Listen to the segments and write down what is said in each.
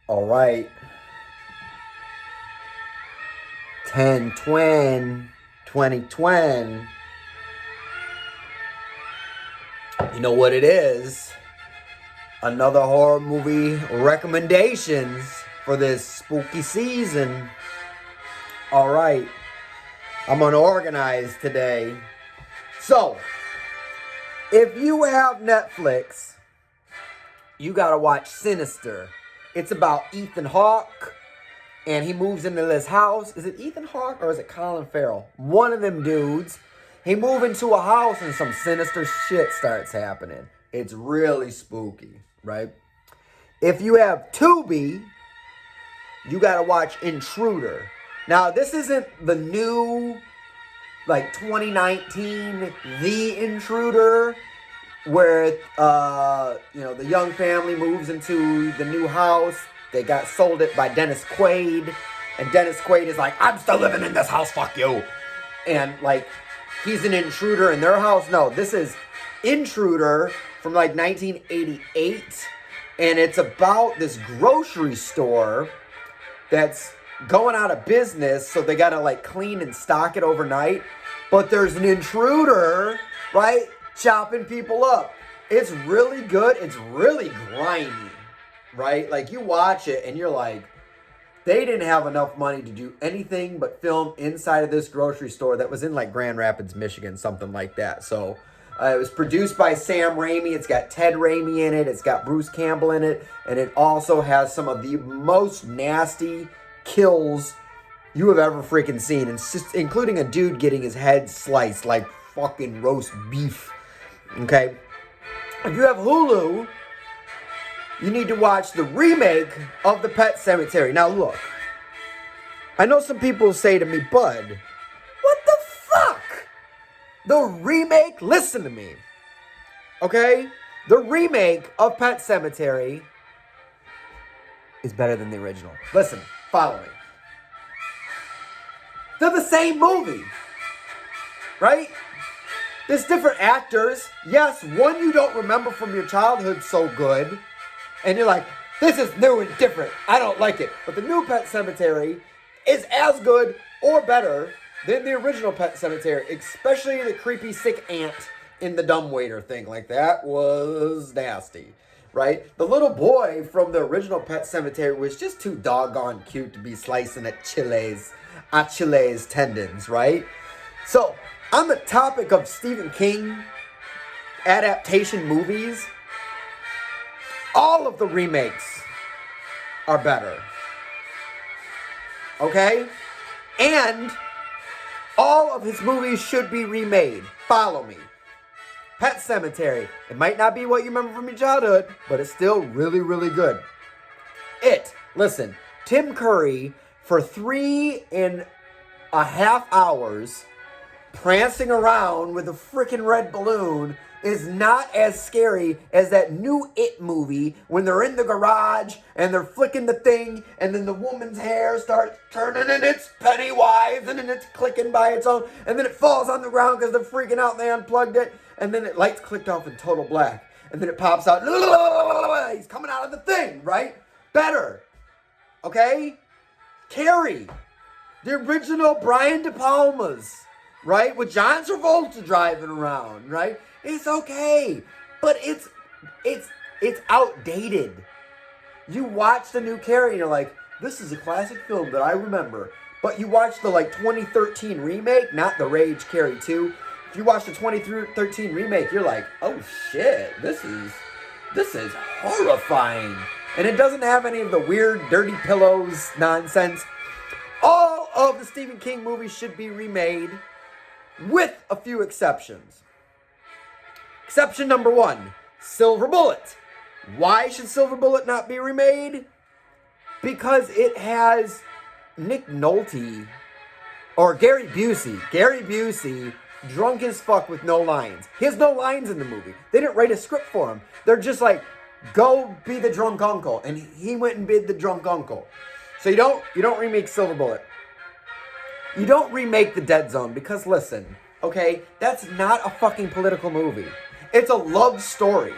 All right. 10 twin 2020. You know what it is? Another horror movie recommendations for this spooky season. All right. I'm unorganized today. So, if you have Netflix, you gotta watch Sinister. It's about Ethan Hawke, and he moves into this house. Is it Ethan Hawke or is it Colin Farrell? One of them dudes. He moves into a house and some sinister shit starts happening. It's really spooky, right? If you have Tubi, you gotta watch Intruder. Now, this isn't the new, 2019 The Intruder, where the young family moves into the new house. They got sold it by Dennis Quaid, and Dennis Quaid is like, I'm still living in this house, fuck you. And he's an intruder in their house. No, this is Intruder from 1988, and it's about this grocery store that's going out of business, so they gotta clean and stock it overnight. But there's an intruder, right, chopping people up. It's really good. It's really grimy, right? You watch it and you're like, they didn't have enough money to do anything but film inside of this grocery store that was in Grand Rapids, Michigan, something like that. So it was produced by Sam Raimi. It's got Ted Raimi in it. It's got Bruce Campbell in it. And it also has some of the most nasty kills you have ever freaking seen, including a dude getting his head sliced like fucking roast beef. Okay? If you have Hulu, you need to watch the remake of The Pet Sematary. Now look, I know some people say to me, Bud, what the fuck? The remake? Listen to me. Okay? The remake of Pet Sematary is better than the original. Listen, follow me. They're the same movie. Right? There's different actors. Yes, one you don't remember from your childhood so good. And you're like, this is new and different. I don't like it. But the new Pet Sematary is as good or better than the original Pet Sematary. Especially the creepy sick ant in the dumbwaiter thing. That was nasty. Right? The little boy from the original Pet Sematary was just too doggone cute to be slicing at Achilles tendons. Right? So, on the topic of Stephen King adaptation movies, all of the remakes are better. Okay? And all of his movies should be remade. Follow me. Pet Sematary. It might not be what you remember from your childhood, but it's still really, really good. Listen, Tim Curry, for 3.5 hours, prancing around with a freaking red balloon is not as scary as that new It movie when they're in the garage and they're flicking the thing and then the woman's hair starts turning and it's Pennywise and then it's clicking by its own and then it falls on the ground because they're freaking out and they unplugged it and then it lights clicked off in total black and then it pops out. He's coming out of the thing, right? Better. Okay? Carrie. The original Brian De Palma's. Right? With John Travolta driving around, right? It's okay. But it's outdated. You watch the new Carrie and you're like, this is a classic film that I remember. But you watch the 2013 remake, not the Rage Carrie 2. If you watch the 2013 remake, you're like, oh shit, this is horrifying. And it doesn't have any of the weird dirty pillows nonsense. All of the Stephen King movies should be remade, with a few exceptions. Exception number 1, Silver Bullet. Why should Silver Bullet not be remade? Because it has Nick Nolte, or Gary Busey, drunk as fuck with no lines. He has no lines in the movie. They didn't write a script for him. They're just like, go be the drunk uncle. And he went and be the drunk uncle. So you don't remake Silver Bullet. You don't remake The Dead Zone because, listen, okay, that's not a fucking political movie. It's a love story.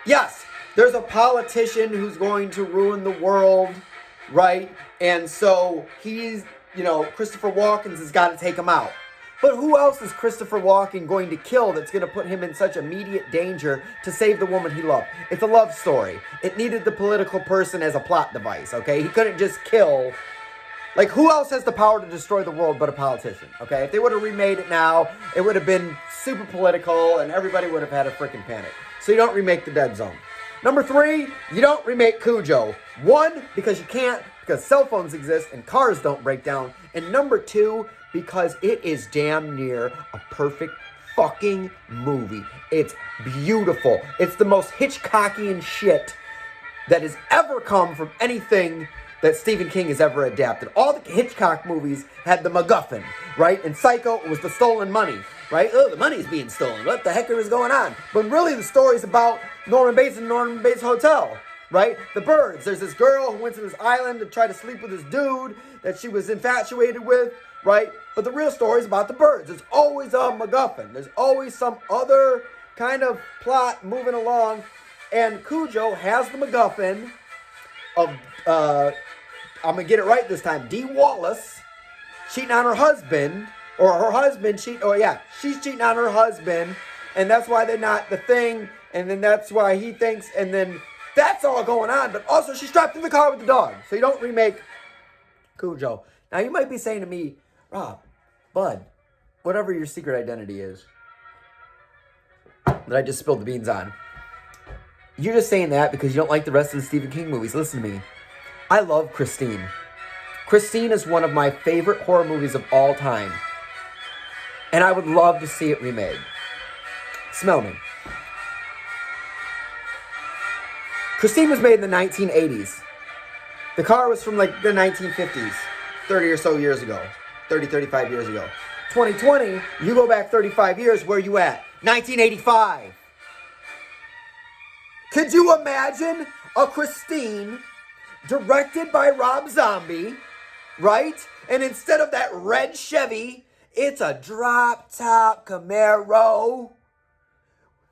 Yes, There's a politician who's going to ruin the world, right? And so he's, Christopher Walken's has got to take him out. But who else is Christopher Walken going to kill that's going to put him in such immediate danger to save the woman he loved? It's a love story. It needed the political person as a plot device, okay? He couldn't just kill. Like, who else has the power to destroy the world but a politician, okay? If they would have remade it now, it would have been super political and everybody would have had a freaking panic. So you don't remake The Dead Zone. Number 3, you don't remake Cujo. 1, because you can't, because cell phones exist and cars don't break down. And number 2, because it is damn near a perfect fucking movie. It's beautiful. It's the most Hitchcockian shit that has ever come from anything that Stephen King has ever adapted. All the Hitchcock movies had the MacGuffin, right? And Psycho was the stolen money, right? Oh, the money's being stolen. What the heck is going on? But really the story's about Norman Bates and Norman Bates Hotel, right? The Birds. There's this girl who went to this island to try to sleep with this dude that she was infatuated with, right? But the real story is about the Birds. There's always a MacGuffin. There's always some other kind of plot moving along. And Cujo has the MacGuffin of, I'm going to get it right this time, Dee Wallace cheating on her husband, or her husband she's cheating on her husband, and that's why they're not the thing, and then that's why he thinks, and then that's all going on, but also she's trapped in the car with the dog. So you don't remake Cujo. Now you might be saying to me, Rob, Bud, whatever your secret identity is that I just spilled the beans on, you're just saying that because you don't like the rest of the Stephen King movies. Listen to me. I love Christine. Christine is one of my favorite horror movies of all time. And I would love to see it remade. Smell me. Christine was made in the 1980s. The car was from like the 1950s, 30 or so years ago. 30, 35 years ago. 2020, you go back 35 years, where you at? 1985. Could you imagine a Christine directed by Rob Zombie, right? And instead of that red Chevy, it's a drop-top Camaro.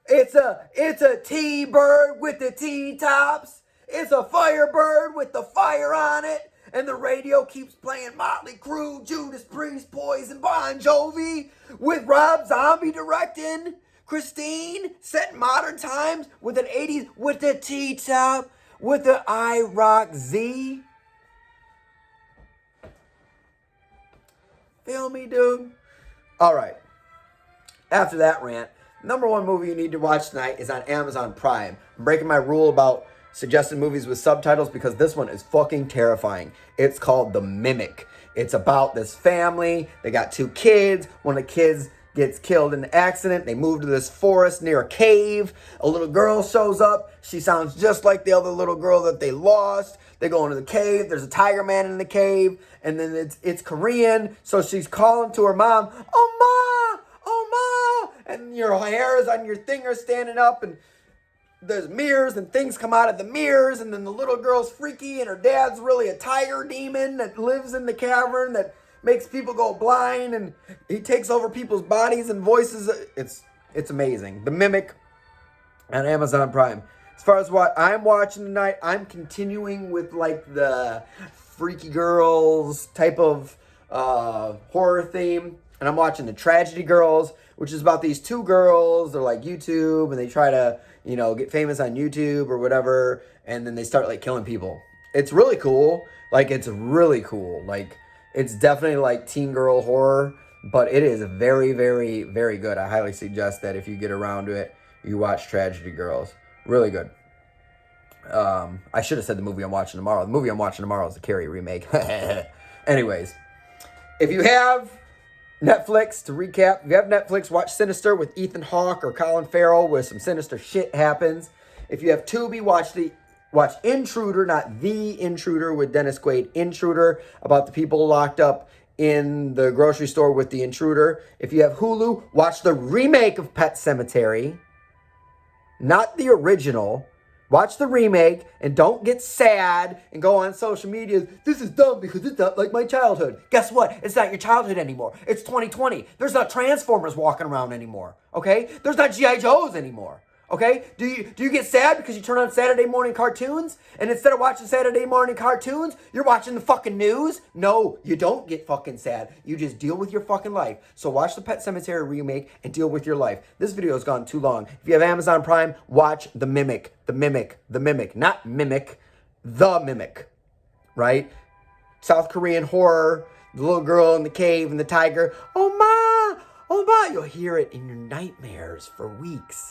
It's a T-Bird with the T-tops. It's a Firebird with the fire on it. And the radio keeps playing Motley Crue, Judas Priest, Poison, Bon Jovi, with Rob Zombie directing. Christine, set in modern times with an 80s, with the T-top, with the IROC Z. Feel me, dude? All right. After that rant, number 1 movie you need to watch tonight is on Amazon Prime. I'm breaking my rule about suggested movies with subtitles because this one is fucking terrifying. It's called The Mimic. It's about this family. They got 2 kids. One of the kids gets killed in an accident. They move to this forest near a cave. A little girl shows up. She sounds just like the other little girl that they lost. They go into the cave. There's a tiger man in the cave. And then it's Korean. So she's calling to her mom, "Oh, Ma! Oh, Ma!" And your hairs on your thing are standing up. And there's mirrors and things come out of the mirrors. And then the little girl's freaky. And her dad's really a tiger demon that lives in the cavern that makes people go blind, and he takes over people's bodies and voices. It's amazing. The Mimic on Amazon Prime. As far as what I'm watching tonight, I'm continuing with like the freaky girls type of horror theme, and I'm watching the Tragedy Girls, which is about these 2 girls. They're like YouTube, and they try to get famous on YouTube or whatever, and then they start like killing people. It's really cool. It's really cool. It's definitely like teen girl horror, but it is very, very, very good. I highly suggest that if you get around to it, you watch Tragedy Girls. Really good. I should have said the movie I'm watching tomorrow. The movie I'm watching tomorrow is the Carrie remake. Anyways, if you have Netflix, to recap, if you have Netflix, watch Sinister with Ethan Hawke or Colin Farrell, where some sinister shit happens. If you have Tubi, watch Intruder, not The Intruder, with Dennis Quaid. Intruder, about the people locked up in the grocery store with the intruder. If you have Hulu, watch the remake of Pet Sematary, not the original. Watch the remake and don't get sad and go on social media. This is dumb because it's not like my childhood. Guess what? It's not your childhood anymore. It's 2020. There's not Transformers walking around anymore. Okay? There's not G.I. Joes anymore. Okay? Do you get sad because you turn on Saturday morning cartoons and instead of watching Saturday morning cartoons, you're watching the fucking news? No, you don't get fucking sad. You just deal with your fucking life. So watch the Pet Sematary remake and deal with your life. This video has gone too long. If you have Amazon Prime, watch The Mimic. The Mimic. The Mimic. Not Mimic. The Mimic. Right? South Korean horror. The little girl in the cave and the tiger. Oh, ma! Oh, ma! You'll hear it in your nightmares for weeks.